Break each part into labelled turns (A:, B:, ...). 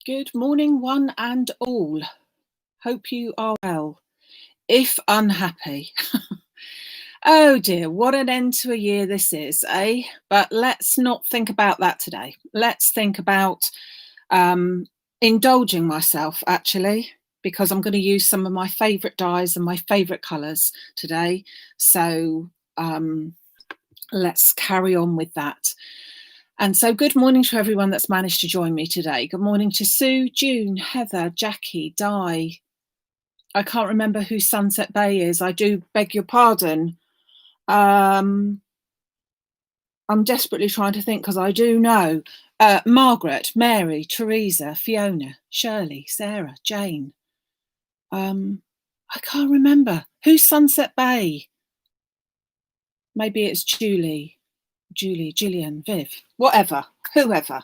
A: Good morning, one and all. Hope you are well, if unhappy. Oh dear, what an end to a year this is, eh? But let's not think about that today. Let's think about indulging myself, actually, because I'm going to use some of my favourite dyes and my favourite colours today. So let's carry on with that. And so good morning to everyone that's managed to join me today. Good morning to Sue, June, Heather, Jackie, Di. I can't remember who Sunset Bay is. I do beg your pardon. I'm desperately trying to think because I do know. Margaret, Mary, Teresa, Fiona, Shirley, Sarah, Jane. I can't remember. Who's Sunset Bay? Maybe it's Julie, Gillian, Viv, whatever, whoever.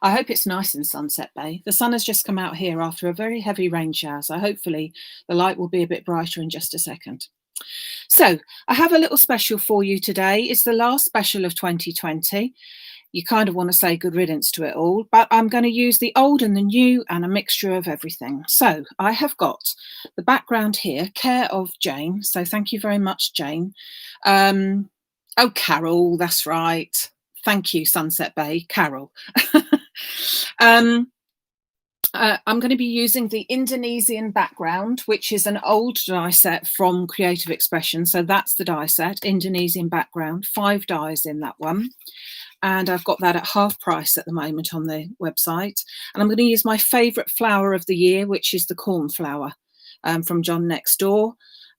A: I hope it's nice in Sunset Bay. The sun has just come out here after a very heavy rain shower, so hopefully the light will be a bit brighter in just a second. So I have a little special for you today. It's the last special of 2020. You kind of want to say good riddance to it all, but I'm going to use the old and the new and a mixture of everything. So I have got the background here, care of Jane. So thank you very much, Jane. Oh, Carol, that's right. Thank you, Sunset Bay, Carol. I'm going to be using the Indonesian Background, which is an old die set from Creative Expression. So that's the die set, Indonesian Background, 5 dies in that one. And I've got that at half price at the moment on the website. And I'm going to use my favourite flower of the year, which is the Cornflower from John Next Door.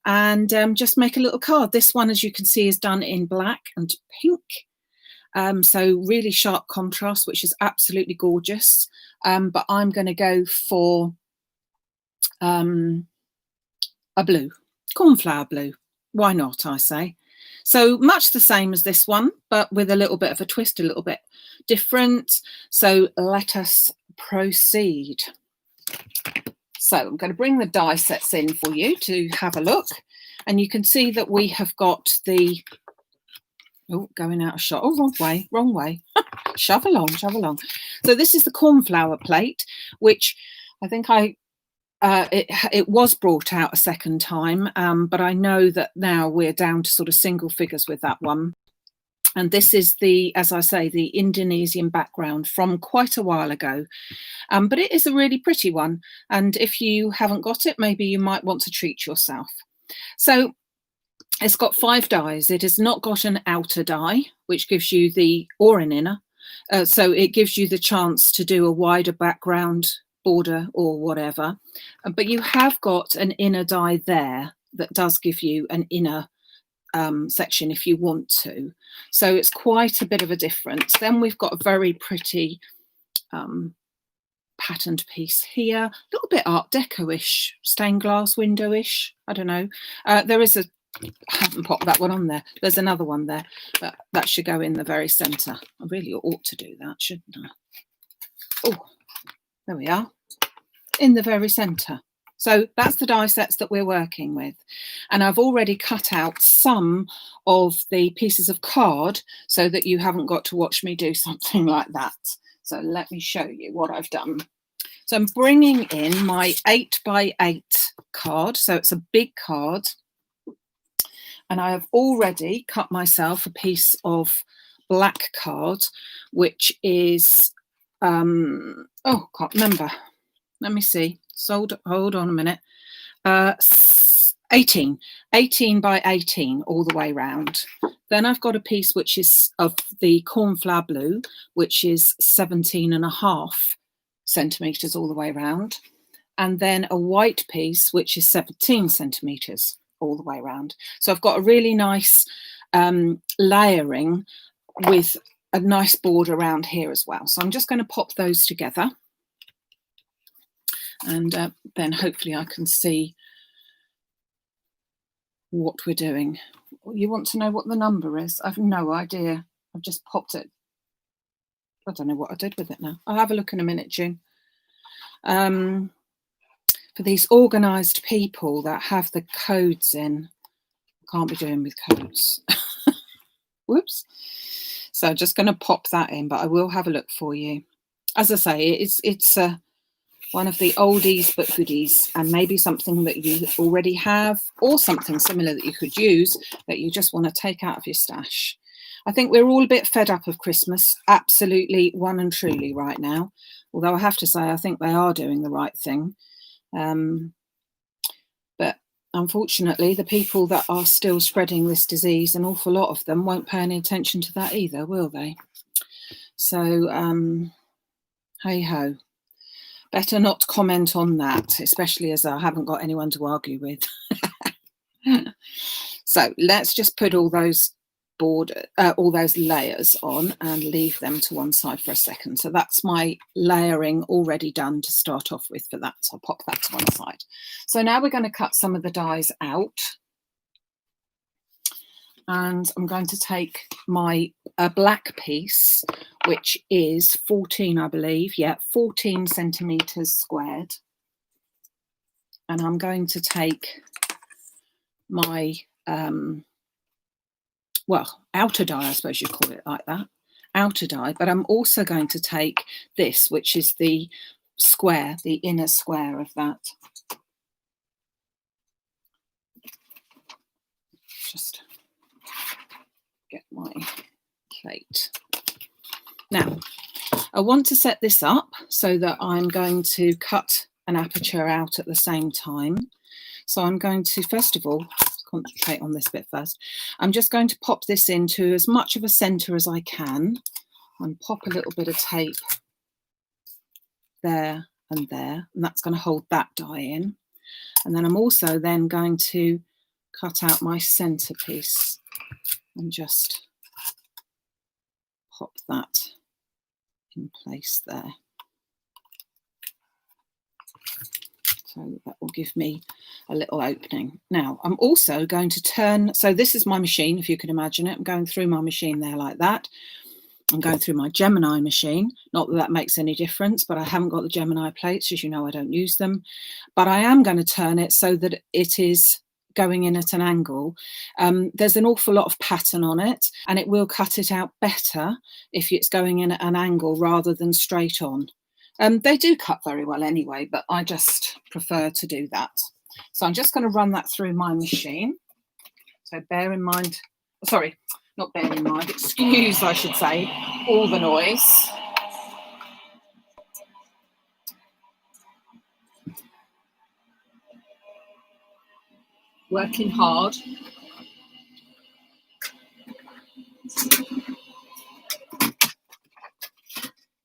A: And just make a little card. This one, as you can see, is done in black and pink. So really sharp contrast, which is absolutely gorgeous. But I'm going to go for a blue, cornflower blue. Why not, I say. So much the same as this one, but with a little bit of a twist, a little bit different. So let us proceed. So I'm going to bring the die sets in for you to have a look. And you can see that we have got the, oh, going out of shot. Oh, wrong way. Shove along. So this is the cornflower plate, which I think it was brought out a second time, but I know that now we're down to sort of single figures with that one. And this is the, as I say, the Indonesian Background from quite a while ago. But it is a really pretty one. And if you haven't got it, maybe you might want to treat yourself. So it's got 5 dies. It has not got an outer die, which gives you the, or an inner. So it gives you the chance to do a wider background border or whatever. But you have got an inner die there that does give you an inner section if you want to. So it's quite a bit of a difference. Then we've got a very pretty patterned piece here, a little bit Art Deco-ish, stained glass window-ish. I don't know. There is a, I haven't popped that one on there. There's another one there, but that should go in the very centre. I really ought to do that, shouldn't I? Oh, there we are, in the very centre. So that's the die sets that we're working with. And I've already cut out some of the pieces of card so that you haven't got to watch me do something like that. So let me show you what I've done. So I'm bringing in my 8x8 card. So it's a big card. And I have already cut myself a piece of black card, which is, oh, can't remember. Let me see. So hold on a minute. 18 by 18 all the way round. Then I've got a piece which is of the cornflower blue, which is 17.5 centimetres all the way around. And then a white piece, which is 17 centimetres all the way around. So I've got a really nice layering with a nice border around here as well. So I'm just going to pop those together. And then hopefully I can see what we're doing. You want to know what the number is? I've no idea. I've just popped it. I don't know what I did with it now. I'll have a look in a minute, June. For these organised people that have the codes in, I can't be doing with codes. Whoops. So I'm just going to pop that in, but I will have a look for you. As I say, it's one of the oldies but goodies, and maybe something that you already have or something similar that you could use that you just want to take out of your stash. I think we're all a bit fed up of Christmas, absolutely, one and truly right now. Although I have to say, I think they are doing the right thing. But unfortunately, the people that are still spreading this disease, an awful lot of them won't pay any attention to that either, will they? So, hey ho. Better not comment on that, especially as I haven't got anyone to argue with. So let's just put all those layers on and leave them to one side for a second. So that's my layering already done to start off with for that. So I'll pop that to one side. So now we're going to cut some of the dies out. And I'm going to take my black piece, which is 14, I believe. Yeah, 14 centimetres squared. And I'm going to take my outer die, I suppose you'd call it like that, outer die, but I'm also going to take this, which is the square, the inner square of that. Just get my plate. Now, I want to set this up so that I'm going to cut an aperture out at the same time. So I'm going to, first of all, concentrate on this bit first. I'm just going to pop this into as much of a centre as I can and pop a little bit of tape there, and that's going to hold that die in. And then I'm also then going to cut out my centerpiece and just pop that in place there. So that will give me a little opening. Now I'm also going to turn, so this is my machine, if you can imagine it. I'm going through my machine there like that. I'm going through my Gemini machine. Not that that makes any difference, but I haven't got the Gemini plates. As you know, I don't use them. But I am going to turn it so that it is going in at an angle. There's an awful lot of pattern on it, and it will cut it out better if it's going in at an angle rather than straight on. They do cut very well anyway, but I just prefer to do that. So I'm just going to run that through my machine. So bear in mind, sorry, not bear in mind, excuse, I should say, all the noise. Working hard.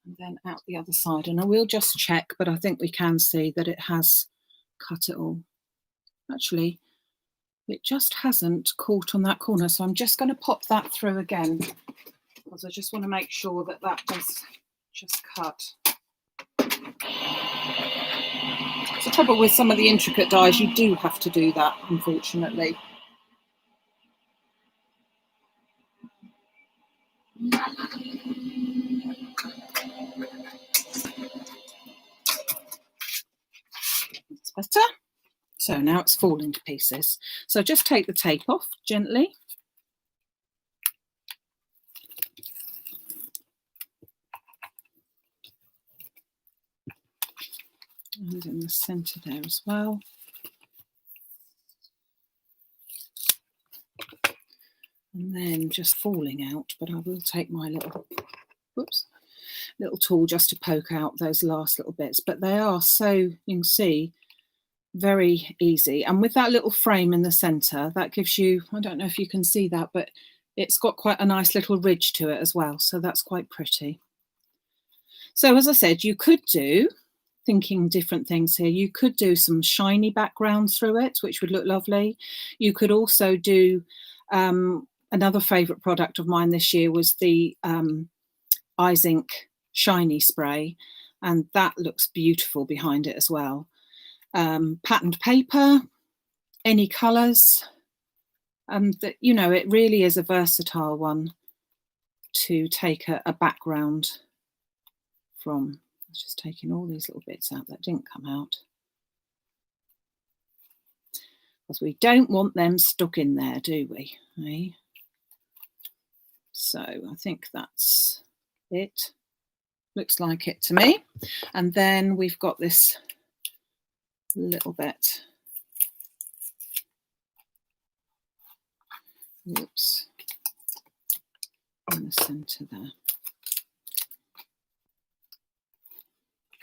A: And then out the other side. And I will just check, but I think we can see that it has cut it all. Actually, it just hasn't caught on that corner. So I'm just going to pop that through again, because I just want to make sure that that does just cut. The trouble with some of the intricate dies, you do have to do that, unfortunately. That's better. So now it's falling to pieces. So just take the tape off gently. And in the centre there as well. And then just falling out, but I will take my little tool just to poke out those last little bits. But they are, so you can see, very easy. And with that little frame in the centre, that gives you, I don't know if you can see that, but it's got quite a nice little ridge to it as well. So that's quite pretty. So as I said, you could do, thinking different things here, you could do some shiny background through it, which would look lovely. You could also do, another favourite product of mine this year was the Eyes Ink Shiny Spray, and that looks beautiful behind it as well. Patterned paper, any colours, that, you know, it really is a versatile one to take a background from. I was just taking all these little bits out that didn't come out, because we don't want them stuck in there, do we? Eh? So I think that's it. Looks like it to me. And then we've got this little bit. Whoops. In the centre there.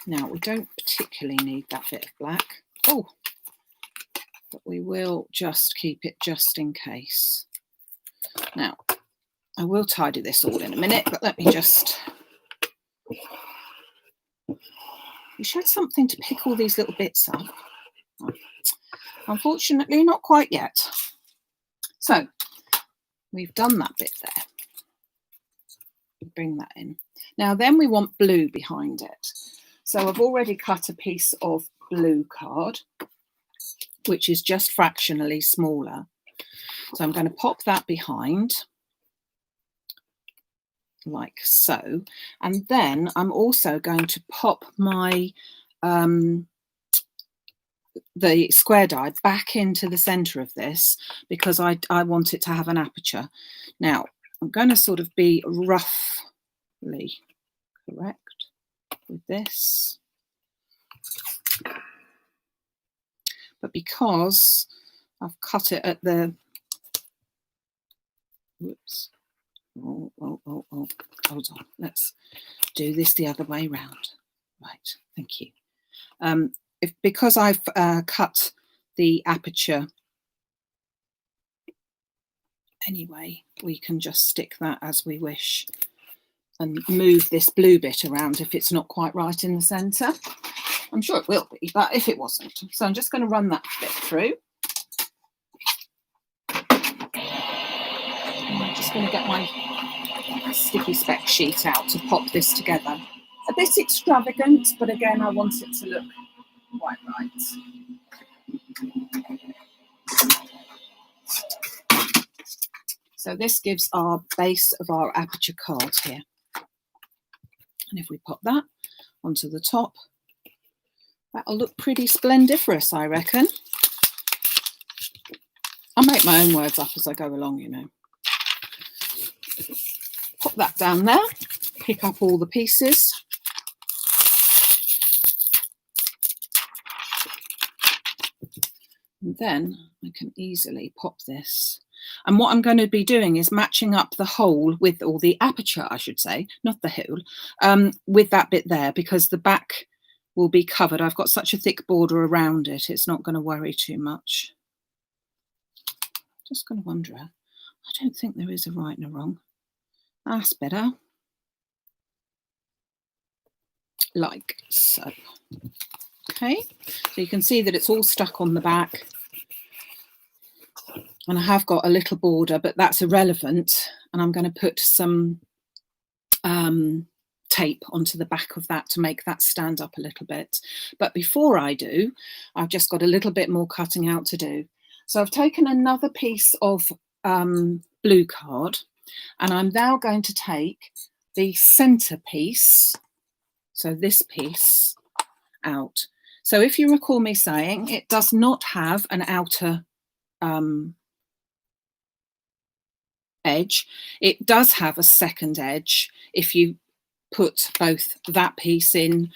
A: Now, we don't particularly need that bit of black. Oh, but we will just keep it just in case. Now, I will tidy this all in a minute, but let me just... You showed something to pick all these little bits up. Unfortunately, not quite yet. So, we've done that bit there. Bring that in. Now, then we want blue behind it. So I've already cut a piece of blue card, which is just fractionally smaller. So I'm going to pop that behind, like so. And then I'm also going to pop my the square die back into the center of this because I want it to have an aperture. Now, I'm going to sort of be roughly correct with this. But because I've cut it at the... Whoops. Oh, hold on. Let's do this the other way round. Right, thank you. Because I've cut the aperture anyway, we can just stick that as we wish and move this blue bit around if it's not quite right in the centre. I'm sure it will be, but if it wasn't. So I'm just going to run that bit through. I'm just going to get my sticky spec sheet out to pop this together. A bit extravagant, but again, I want it to look quite right. So this gives our base of our aperture card here. And if we pop that onto the top, that'll look pretty splendiferous, I reckon. I'll make my own words up as I go along, you know. Pop that down there, pick up all the pieces. And then I can easily pop this. And what I'm going to be doing is matching up the hole with, or the aperture, I should say, not the hole, with that bit there, because the back will be covered. I've got such a thick border around it, it's not going to worry too much. Just going to wonder, I don't think there is a right and a wrong. That's better. Like so. Okay, so you can see that it's all stuck on the back. And I have got a little border, but that's irrelevant. And I'm going to put some tape onto the back of that to make that stand up a little bit. But before I do, I've just got a little bit more cutting out to do. So I've taken another piece of blue card, and I'm now going to take the center piece, so this piece, out. So if you recall me saying, it does not have an outer edge. It does have a second edge if you put both that piece in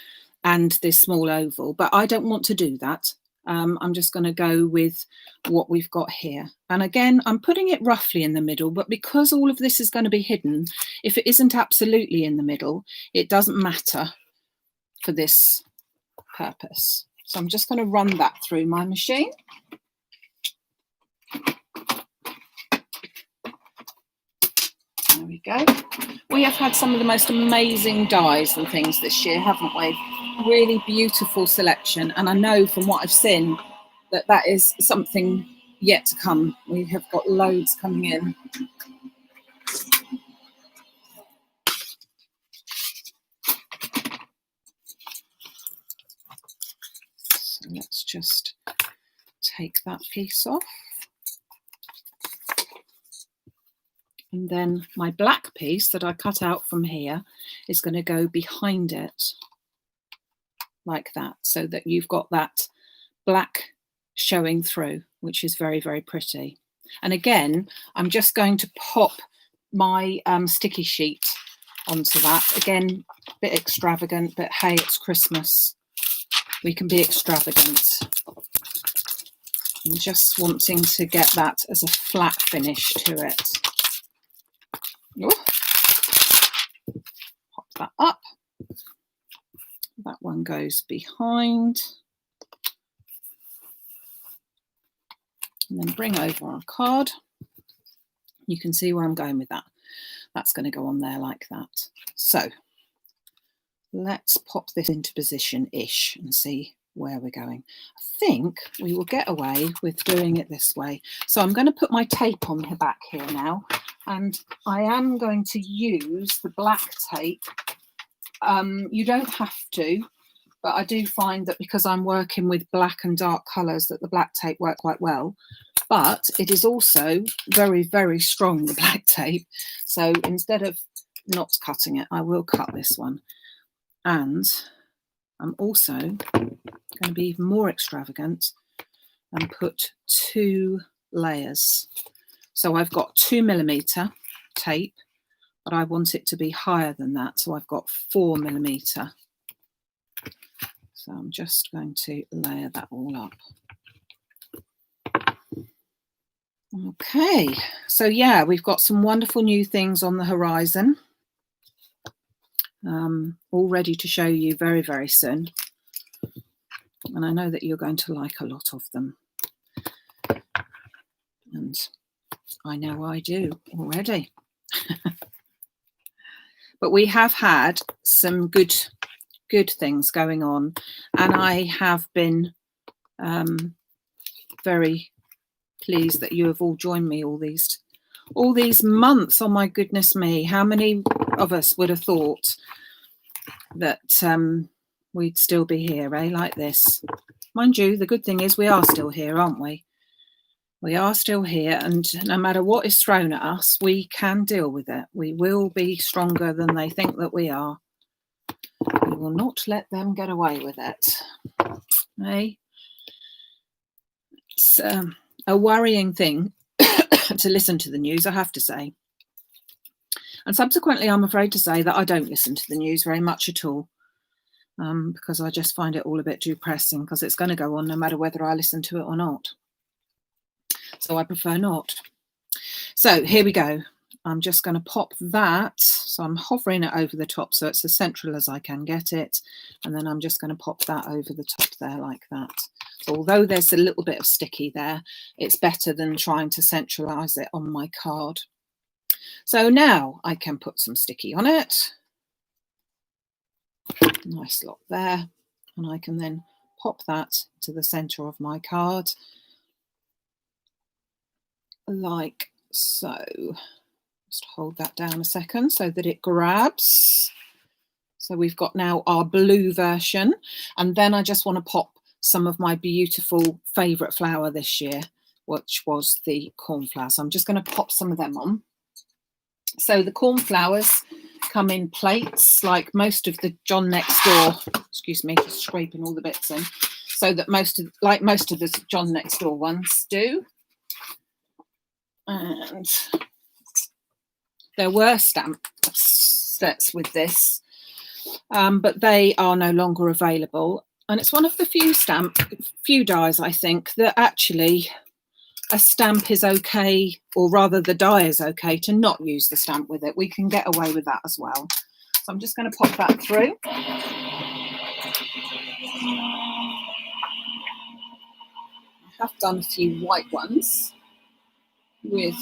A: and this small oval, but I don't want to do that. I'm just going to go with what we've got here. And again, I'm putting it roughly in the middle, but because all of this is going to be hidden, if it isn't absolutely in the middle, it doesn't matter for this purpose. So I'm just going to run that through my machine. There we go. We have had some of the most amazing dyes and things this year, haven't we? Really beautiful selection. And I know from what I've seen that that is something yet to come. We have got loads coming in. So let's just take that piece off. And then my black piece that I cut out from here is going to go behind it like that, so that you've got that black showing through, which is very, very pretty. And again, I'm just going to pop my sticky sheet onto that. Again, a bit extravagant, but hey, it's Christmas. We can be extravagant. I'm just wanting to get that as a flat finish to it. Ooh. Pop that up. That one goes behind. And then bring over our card. You can see where I'm going with that. That's going to go on there like that. So let's pop this into position-ish and see where we're going. I think we will get away with doing it this way. So I'm going to put my tape on the back here now, and I am going to use the black tape. You don't have to, but I do find that because I'm working with black and dark colours that the black tape work quite well. But it is also very, very strong, the black tape. So instead of not cutting it, I will cut this one. And I'm also going to be even more extravagant and put 2 layers. So I've got 2mm tape, but I want it to be higher than that. So I've got 4mm. So I'm just going to layer that all up. Okay, so yeah, we've got some wonderful new things on the horizon, all ready to show you very, very soon. And I know that you're going to like a lot of them. And I know I do already. But we have had some good things going on, and I have been very pleased that you have all joined me all these months. Oh my goodness me, how many of us would have thought that we'd still be here, like this? Mind you, the good thing is we are still here, aren't we? We are still here, and no matter what is thrown at us, we can deal with it. We will be stronger than they think that we are. We will not let them get away with it. Hey? It's a worrying thing to listen to the news, I have to say. And subsequently, I'm afraid to say that I don't listen to the news very much at all, because I just find it all a bit depressing, because it's going to go on no matter whether I listen to it or not. So I prefer not. So here we go. I'm just going to pop that. So I'm hovering it over the top so it's as central as I can get it. And then I'm just going to pop that over the top there like that. So although there's a little bit of sticky there, it's better than trying to centralize it on my card. So now I can put some sticky on it. Nice lot there. And I can then pop that to the center of my card like so. Just hold that down a second so that it grabs. So we've got now our blue version, and then I just want to pop some of my beautiful favourite flower this year, which was the cornflower. So I'm just going to pop some of them on. So the cornflowers come in plates like most of the John Next Door, excuse me, just scraping all the bits in, so that most of the John Next Door ones do. And there were stamp sets with this, but they are no longer available. And it's one of the few dies, I think, that actually a stamp is okay, or rather the die is okay to not use the stamp with it. We can get away with that as well. So I'm just going to pop that through. I have done a few white ones with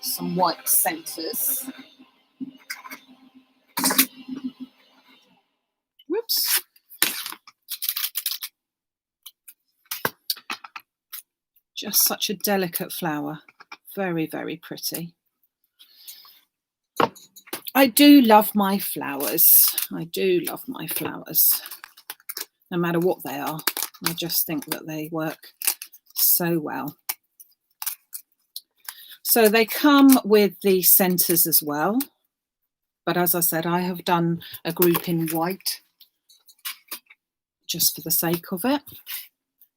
A: some white centres. Whoops. Just such a delicate flower. Very, very pretty. I do love my flowers. I do love my flowers. No matter what they are. I just think that they work so well. So they come with the centres as well. But as I said, I have done a group in white just for the sake of it.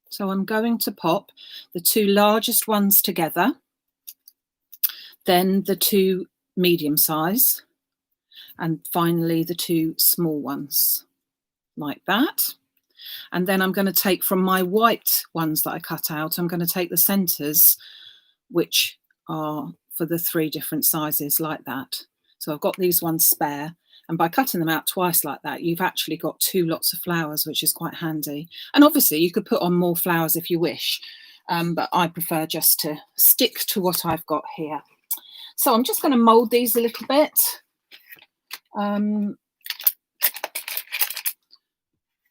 A: So I'm going to pop the 2 largest ones together, then the 2 medium size, and finally the 2 small ones like that. And then I'm going to take from my white ones that I cut out, I'm going to take the centres, which are for the 3 different sizes like that. So I've got these ones spare, and by cutting them out twice like that, you've actually got 2 lots of flowers, which is quite handy. And obviously you could put on more flowers if you wish, but I prefer just to stick to what I've got here. So I'm just going to mould these a little bit.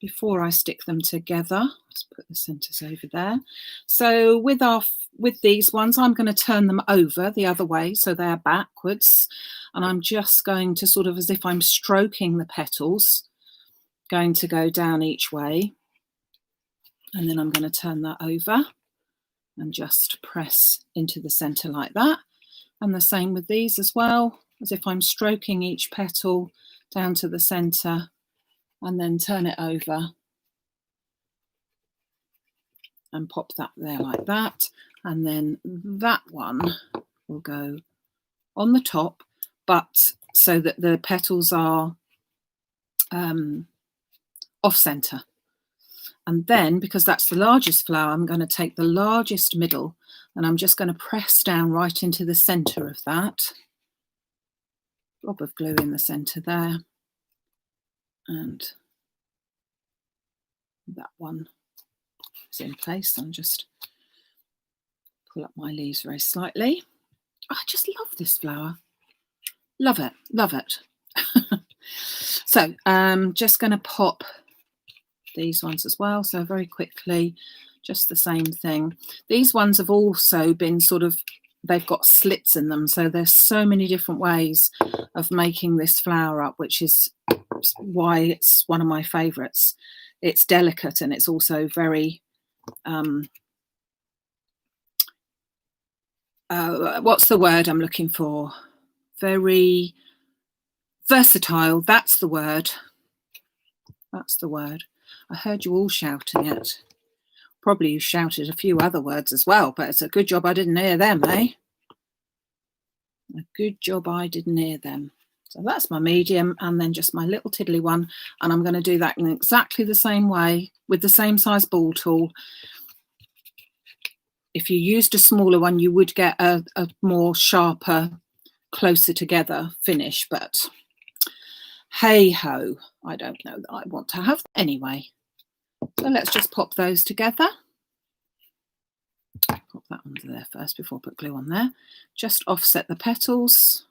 A: Before I stick them together, let's put the centres over there. So with these ones, I'm going to turn them over the other way, so they're backwards, and I'm just going to sort of, as if I'm stroking the petals, going to go down each way, and then I'm going to turn that over and just press into the centre like that. And the same with these as well, as if I'm stroking each petal down to the centre, and then turn it over and pop that there like that. And then that one will go on the top, but so that the petals are off centre. And then, because that's the largest flower, I'm going to take the largest middle, and I'm just going to press down right into the centre of that. Blob of glue in the centre there. And that one is in place. I'll just pull up my leaves very slightly. I just love this flower. Love it, love it. So I'm just going to pop these ones as well. So very quickly, just the same thing. These ones have also been sort of, they've got slits in them. So there's so many different ways of making this flower up, which is why it's one of my favourites. It's delicate, and it's also very, what's the word I'm looking for? Very versatile. That's the word. That's the word. I heard you all shouting it. Probably you shouted a few other words as well, but it's a good job I didn't hear them, eh? A good job I didn't hear them. So that's my medium, and then just my little tiddly one. And I'm going to do that in exactly the same way with the same size ball tool. If you used a smaller one, you would get a more sharper, closer together finish, but hey ho, I don't know that I want to have that anyway. So let's just pop those together. Pop that under there first before I put glue on there. Just offset the petals.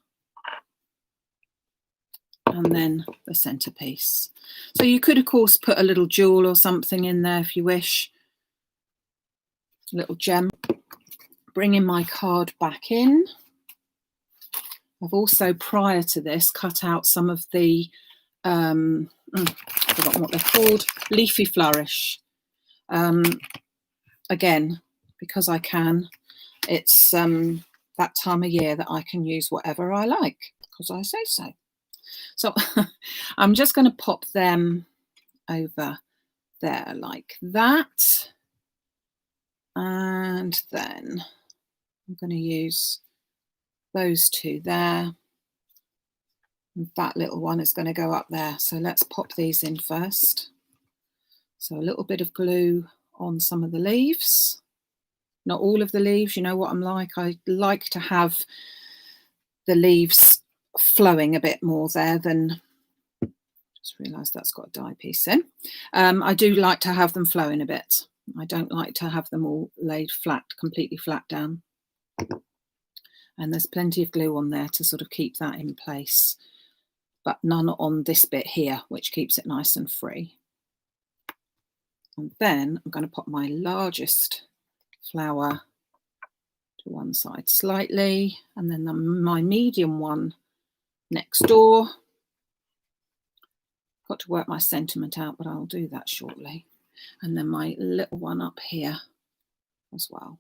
A: And then the centerpiece. So you could, of course, put a little jewel or something in there if you wish. A little gem. Bringing my card back in. I've also, prior to this, cut out some of the, I've forgotten what they're called, Leafy Flourish. Again, because I can, it's that time of year that I can use whatever I like, because I say so. So I'm just going to pop them over there like that. And then I'm going to use those 2 there. And that little one is going to go up there. So let's pop these in first. So a little bit of glue on some of the leaves. Not all of the leaves, you know what I'm like. I like to have the leaves flowing a bit more there than, just realised that's got a die piece in. I do like to have them flowing a bit. I don't like to have them all laid flat, completely flat down. And there's plenty of glue on there to sort of keep that in place, but none on this bit here, which keeps it nice and free. And then I'm going to pop my largest flower to one side slightly, and then my medium one next door. Got to work my sentiment out, but I'll do that shortly. And then my little one up here as well.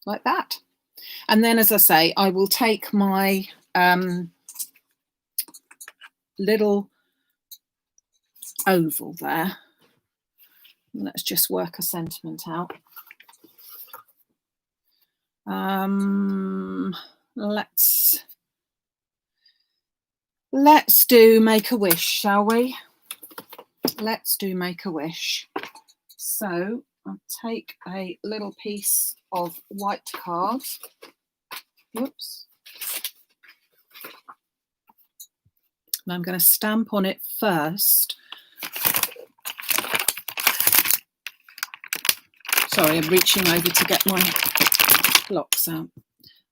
A: Like that. And then, as I say, I will take my little oval there. Let's just work a sentiment out. Let's do Make a Wish, shall we? Let's do Make a Wish. So I'll take a little piece of white card. Whoops. And I'm going to stamp on it first. Sorry, I'm reaching over to get my blocks out.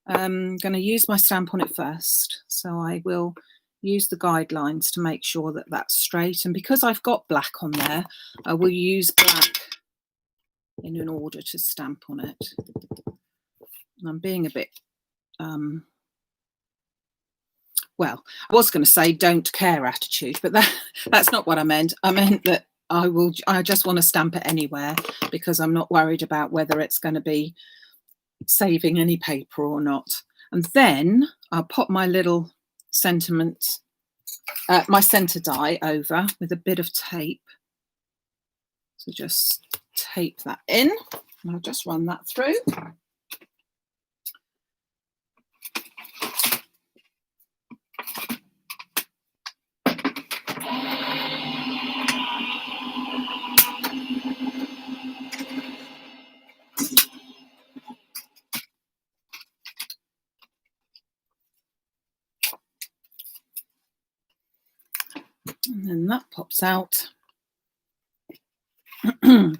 A: I'm going to use my stamp on it first. So I will use the guidelines to make sure that that's straight. And because I've got black on there, I will use black in order to stamp on it. And I'm being a bit, well, I was going to say don't care attitude, but that's not what I meant. I meant that I just want to stamp it anywhere because I'm not worried about whether it's going to be saving any paper or not. And then I'll pop my little sentiment, my centre die over with a bit of tape. So just tape that in and I'll just run that through. And then that pops out. And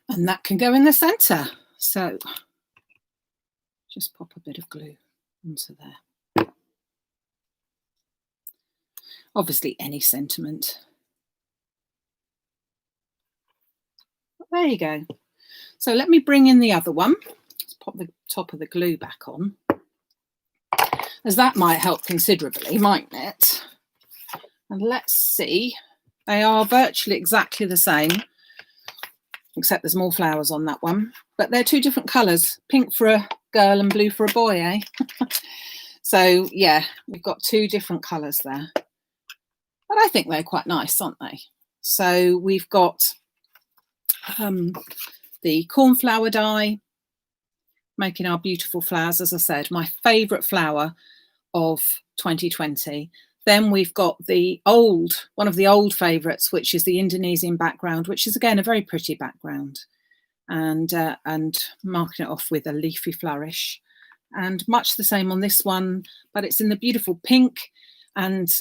A: that can go in the centre. So just pop a bit of glue onto there. Obviously any sentiment. There you go. So let me bring in the other one. Let's pop the top of the glue back on, as that might help considerably, mightn't it? And let's see. They are virtually exactly the same, except there's more flowers on that one. But they're two different colours, pink for a girl and blue for a boy, eh? So, yeah, we've got two different colours there. But I think they're quite nice, aren't they? So we've got the cornflower die, making our beautiful flowers, as I said, my favourite flower of 2020. Then we've got one of the old favourites, which is the Indonesian Background, which is again a very pretty background, and marking it off with a Leafy Flourish, and much the same on this one, but it's in the beautiful pink. And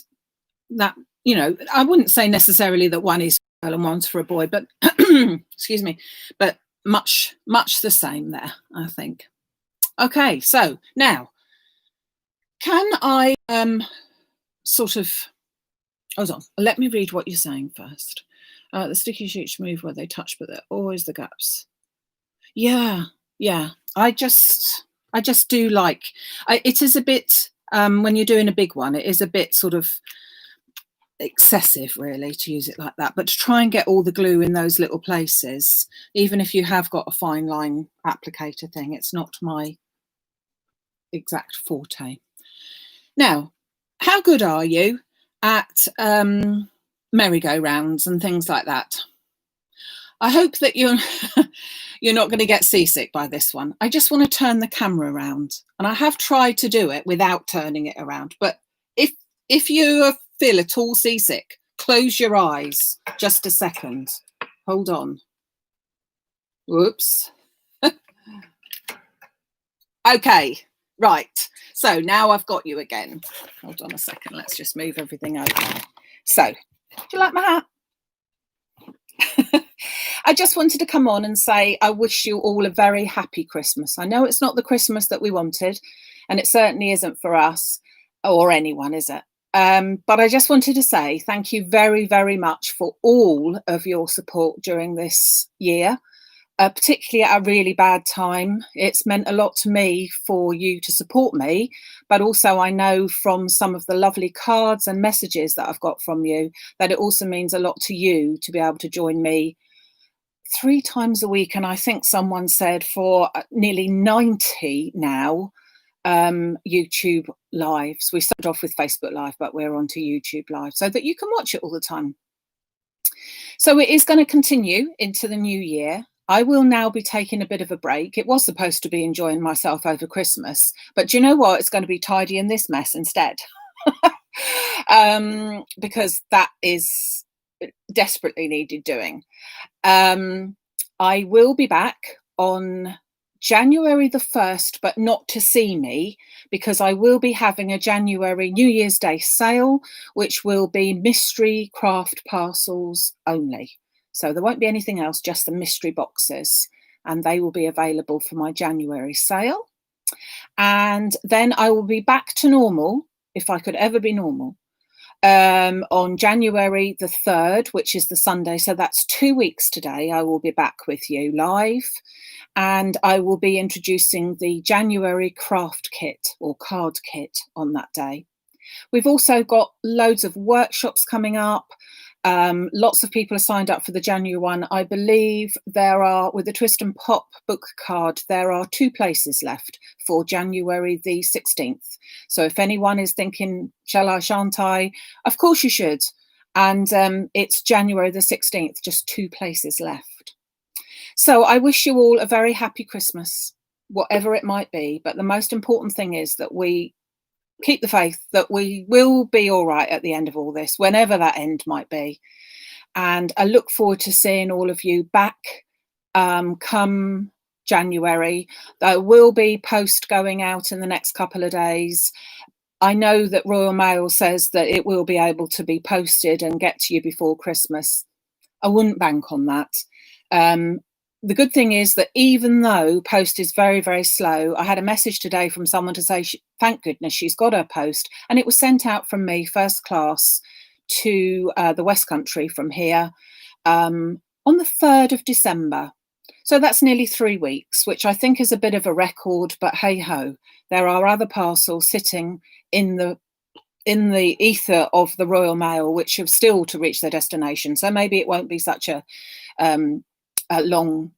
A: that, you know, I wouldn't say necessarily that one is for a girl and one's for a boy, but excuse me, but much the same there, I think. Okay, so now can I sort of, hold on, let me read what you're saying first. The sticky shoots move where they touch, but they're always the gaps. Yeah, I just do like, it is a bit, when you're doing a big one, it is a bit sort of excessive really to use it like that, but to try and get all the glue in those little places, even if you have got a fine line applicator thing, it's not my exact forte. Now, how good are you at merry-go-rounds and things like that? I hope that you're not going to get seasick by this one. I just want to turn the camera around, and I have tried to do it without turning it around, but if you feel at all seasick, close your eyes just a second. Hold on. Whoops. Okay, right. So now I've got you again. Hold on a second. Let's just move everything over. So, do you like my hat? I just wanted to come on and say I wish you all a very happy Christmas. I know it's not the Christmas that we wanted, and it certainly isn't for us or anyone, is it? But I just wanted to say thank you very, very much for all of your support during this year, particularly at a really bad time. It's meant a lot to me for you to support me, but also I know from some of the lovely cards and messages that I've got from you that it also means a lot to you to be able to join me 3 times a week. And I think someone said for nearly 90 now YouTube lives. We started off with Facebook Live, but we're on to YouTube Live so that you can watch it all the time. So it is going to continue into the new year. I will now be taking a bit of a break. It was supposed to be enjoying myself over Christmas, but do you know what? It's going to be tidying this mess instead. Because that is desperately needed doing. I will be back on January the 1st, but not to see me, because I will be having a January New Year's Day sale, which will be mystery craft parcels only. So there won't be anything else, just the mystery boxes, and they will be available for my January sale. And then I will be back to normal, if I could ever be normal, on January the 3rd, which is the Sunday. So that's 2 weeks today. I will be back with you live, and I will be introducing the January craft kit or card kit on that day. We've also got loads of workshops coming up. Lots of people are signed up for the January one. I believe there are, with the Twist and Pop book card, there are 2 places left for January the 16th. So if anyone is thinking, shall I, shan't I? Of course you should. And it's January the 16th, just 2 places left. So I wish you all a very happy Christmas, whatever it might be. But the most important thing is that we keep the faith that we will be all right at the end of all this, whenever that end might be. And I look forward to seeing all of you back come January. There will be post going out in the next couple of days. I know that Royal Mail says that it will be able to be posted and get to you before Christmas. I wouldn't bank on that. The good thing is that even though post is very, very slow, I had a message today from someone to say, thank goodness she's got her post. And it was sent out from me first class to the West Country from here on the 3rd of December. So that's nearly 3 weeks, which I think is a bit of a record, but hey ho, there are other parcels sitting in the ether of the Royal Mail, which have still to reach their destination. So maybe it won't be such a long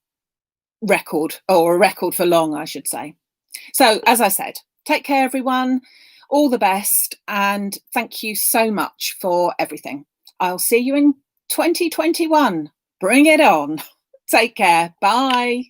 A: record, or a record for long, I should say. So as I said, take care everyone, all the best, and thank you so much for everything. I'll see you in 2021. Bring it on. Take care. Bye.